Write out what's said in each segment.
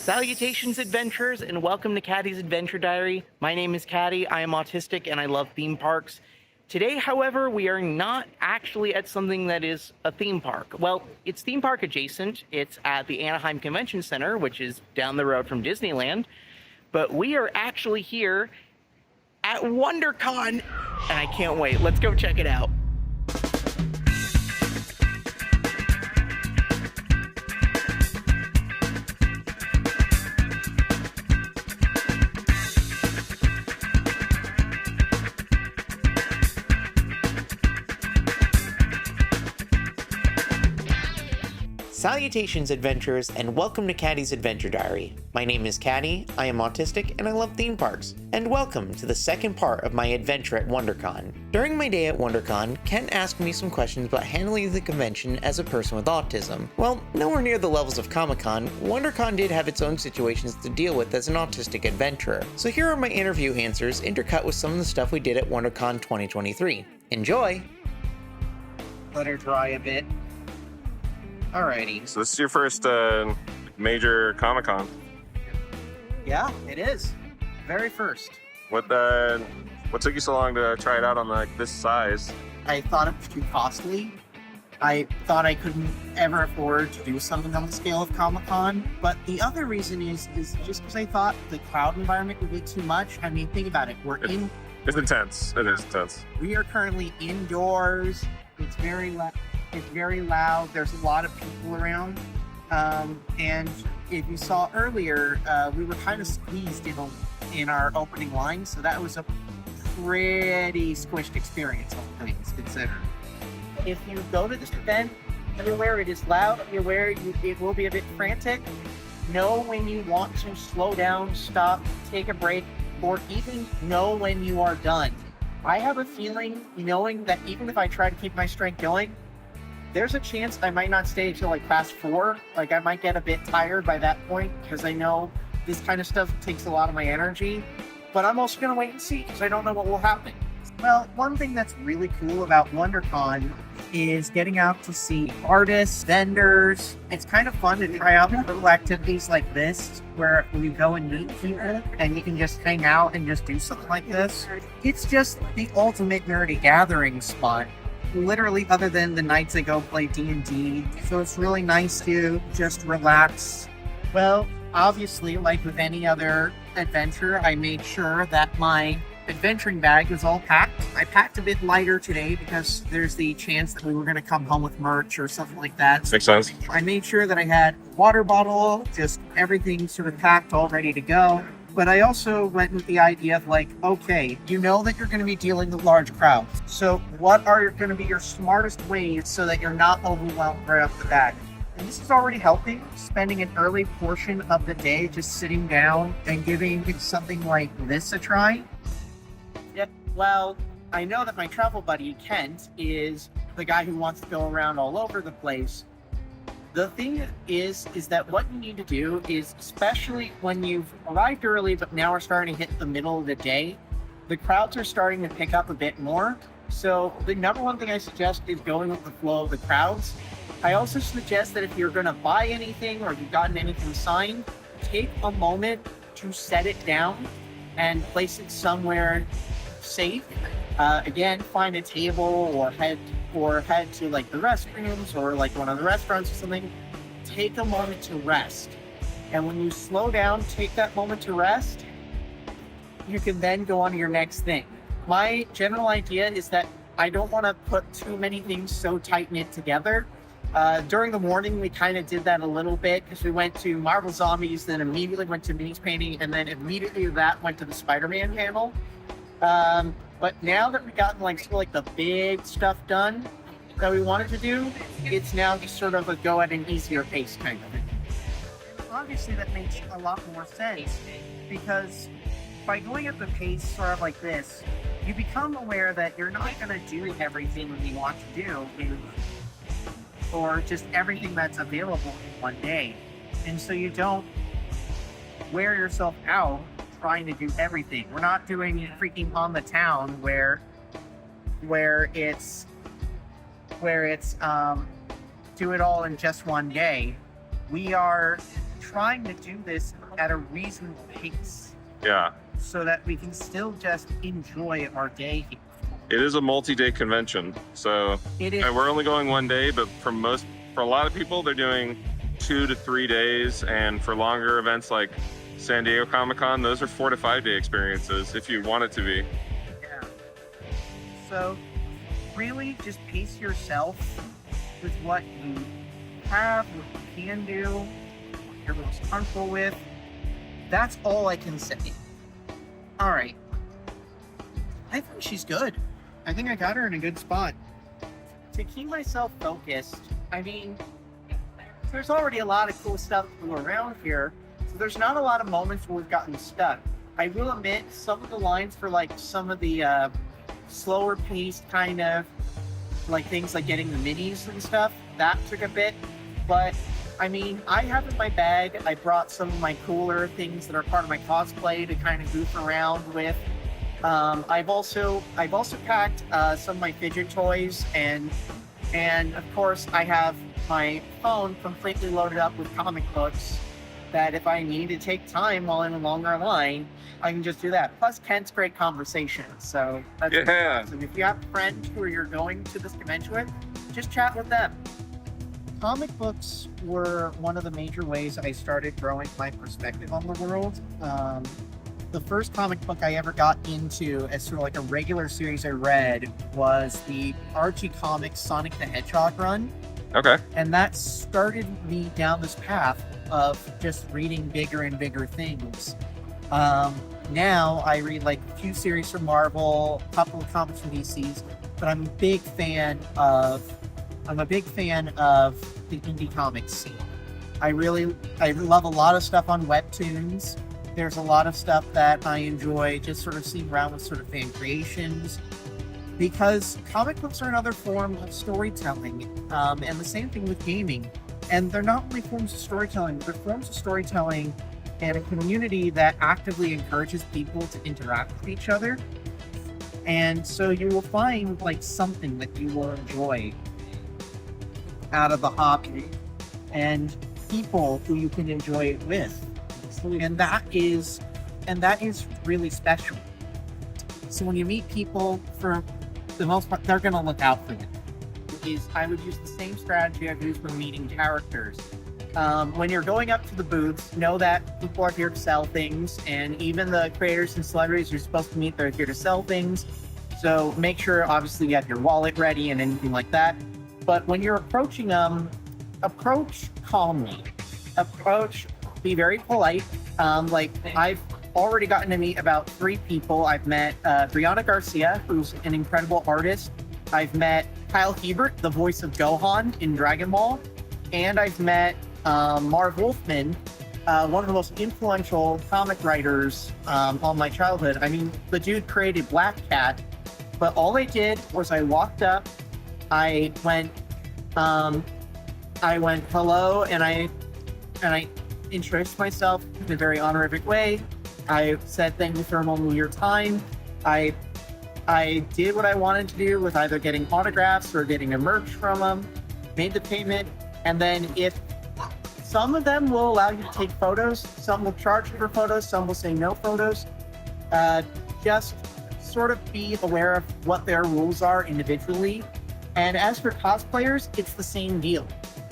Salutations, adventurers, and welcome to Caddy's Adventure Diary. My name is Caddy, I am autistic, and I love theme parks. Today, however, we are not actually at something that is a theme park. Well, it's theme park adjacent. It's at the Anaheim Convention Center, which is down the road from Disneyland. But we are actually here at WonderCon, and I can't wait. Let's go check it out. Salutations, adventurers, and welcome to Caddy's Adventure Diary. My name is Caddy, I am autistic, and I love theme parks. And welcome to the second part of my adventure at WonderCon. During my day at WonderCon, Ken asked me some questions about handling the convention as a person with autism. Well, nowhere near the levels of Comic-Con, WonderCon did have its own situations to deal with as an autistic adventurer. So here are my interview answers intercut with some of the stuff we did at WonderCon 2023. Enjoy! Let her dry a bit. Alrighty. So this is your first major Comic-Con. Yeah, it is. Very first. What took you so long to try it out on like this size? I thought it was too costly. I thought I couldn't ever afford to do something on the scale of Comic-Con. But the other reason is just because I thought the crowd environment would be too much. I mean, think about it. It's intense. It is intense. We are currently indoors. It's very loud. It's very loud. There's a lot of people around. And if you saw earlier, we were kind of squeezed in our opening line. So that was a pretty squished experience, all things considered. If you go to this event, you're aware it is loud. You're aware it will be a bit frantic. Know when you want to slow down, stop, take a break, or even know when you are done. I have a feeling, knowing that even if I try to keep my strength going, there's a chance I might not stay until like past 4. Like I might get a bit tired by that point because I know this kind of stuff takes a lot of my energy. But I'm also going to wait and see because I don't know what will happen. Well, one thing that's really cool about WonderCon is getting out to see artists, vendors. It's kind of fun to try out little activities like this where you go and meet people and you can just hang out and just do something like this. It's just the ultimate nerdy gathering spot. Literally, other than the nights I go play D&D, so it's really nice to just relax. Well, obviously, like with any other adventure, I made sure that my adventuring bag was all packed. I packed a bit lighter today because there's the chance that we were going to come home with merch or something like that. Makes sense. I made sure that I had water bottle, just everything sort of packed, all ready to go. But I also went with the idea of like, okay, you know that you're going to be dealing with large crowds. So what are going to be your smartest ways so that you're not overwhelmed right off the bat? And this is already helping, spending an early portion of the day just sitting down and giving something like this a try. Yeah, well, I know that my travel buddy, Kent, is the guy who wants to go around all over the place. The thing is that what you need to do is, especially when you've arrived early, but now we're starting to hit the middle of the day, the crowds are starting to pick up a bit more. So the number one thing I suggest is going with the flow of the crowds. I also suggest that if you're going to buy anything or you've gotten anything signed, take a moment to set it down and place it somewhere safe. Again, find a table or head to like the restrooms or like one of the restaurants or something. Take a moment to rest. And when you slow down, take that moment to rest, you can then go on to your next thing. My general idea is that I don't want to put too many things so tight-knit together. During the morning, we kind of did that a little bit because we went to Marvel Zombies, then immediately went to minis painting, and then immediately that went to the Spider-Man panel. But now that we've gotten like sort of like the big stuff done that we wanted to do, it's now just sort of a go at an easier pace kind of thing. Obviously that makes a lot more sense because by going at the pace sort of like this, you become aware that you're not going to do everything that you want to do or just everything that's available in one day. And so you don't wear yourself out trying to do everything. We're not doing freaking On the Town where it's do it all in just one day. we are trying to do this at a reasonable pace Yeah. so that we can still just enjoy our day here. It is a multi-day convention, so It is. and we're only going one day, but for a lot of people, they're doing 2 to 3 days, and for longer events like San Diego Comic-Con, those are 4 to 5 day experiences if you want it to be. Yeah. So really just pace yourself with what you have, what you can do, what you're most comfortable with. That's all I can say. All right. I think she's good. I think I got her in a good spot. To keep myself focused, I mean, there's already a lot of cool stuff to go around here, so there's not a lot of moments where we've gotten stuck. I will admit, some of the lines for like some of the slower paced kind of like things like getting the minis and stuff, that took a bit, but I mean, I have in my bag, I brought some of my cooler things that are part of my cosplay to kind of goof around with. I've also packed some of my fidget toys, and of course I have my phone completely loaded up with comic books that if I need to take time while in a longer line, I can just do that. Plus Kent's great conversation, so that's awesome. If you have friends who you're going to this convention with, just chat with them. Comic books were one of the major ways I started growing my perspective on the world. The first comic book I ever got into as sort of like a regular series I read was the Archie Comics Sonic the Hedgehog run. Okay. And that started me down this path of just reading bigger and bigger things. Now I read like a few series from Marvel, a couple of comics from DC's, but I'm a big fan of the indie comics scene. I love a lot of stuff on webtoons. There's a lot of stuff that I enjoy just sort of seeing around with sort of fan creations, because comic books are another form of storytelling, and the same thing with gaming. And they're not only forms of storytelling, they're forms of storytelling and a community that actively encourages people to interact with each other. And so you will find like something that you will enjoy out of the hobby and people who you can enjoy it with. And that is really special. So when you meet people, for the most part, they're going to look out for you. I would use the same strategy I've used when meeting characters. When you're going up to the booths, know that people are here to sell things, and even the creators and celebrities you're supposed to meet, they're here to sell things. So make sure, obviously, you have your wallet ready and anything like that. But when you're approaching them, approach calmly. Be very polite. Like, I've already gotten to meet about 3 people. I've met Brianna Garcia, who's an incredible artist. I've met Kyle Hebert, the voice of Gohan in Dragon Ball. And I've met Marv Wolfman, one of the most influential comic writers on my childhood. I mean, the dude created Black Cat, but all I did was I walked up, I went hello, and I introduced myself in a very honorific way. I said thank you for a moment of your time. I did what I wanted to do with either getting autographs or getting a merch from them, made the payment, and then if some of them will allow you to take photos, some will charge you for photos, some will say no photos. Just sort of be aware of what their rules are individually. And as for cosplayers, it's the same deal.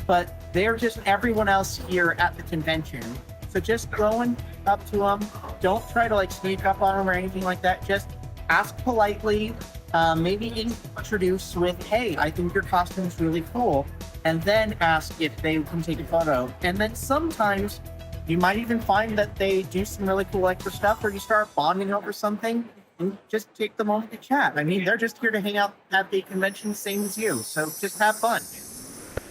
But they're just everyone else here at the convention. So just going up to them, don't try to like sneak up on them or anything like that. Just ask politely, maybe introduce with, hey, I think your costume is really cool. And then ask if they can take a photo. And then sometimes you might even find that they do some really cool extra stuff, or you start bonding over something and just take the moment to chat. I mean, they're just here to hang out at the convention, same as you. So just have fun.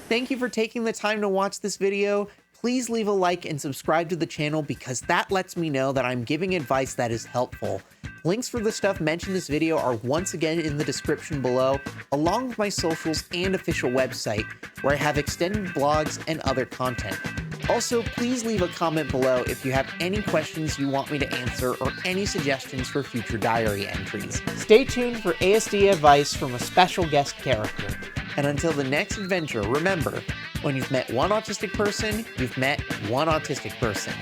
Thank you for taking the time to watch this video. Please leave a like and subscribe to the channel, because that lets me know that I'm giving advice that is helpful. Links for the stuff mentioned in this video are once again in the description below, along with my socials and official website, where I have extended blogs and other content. Also, please leave a comment below if you have any questions you want me to answer or any suggestions for future diary entries. Stay tuned for ASD advice from a special guest character. And until the next adventure, remember, when you've met one autistic person, you've met one autistic person.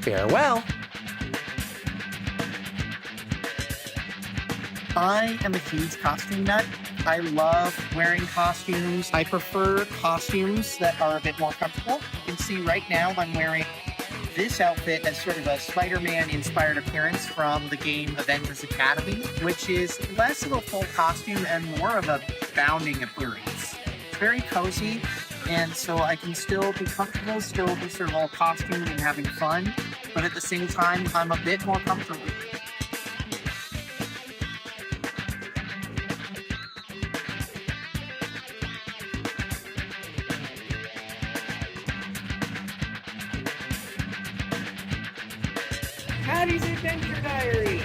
Farewell! I am a huge costume nut. I love wearing costumes. I prefer costumes that are a bit more comfortable. You can see right now I'm wearing this outfit as sort of a Spider-Man inspired appearance from the game Avengers Academy, which is less of a full costume and more of a bounding appearance. It's very cozy, and so I can still be comfortable, still be sort of all costumed and having fun, but at the same time, I'm a bit more comfortable. Caddy's Adventure Diary!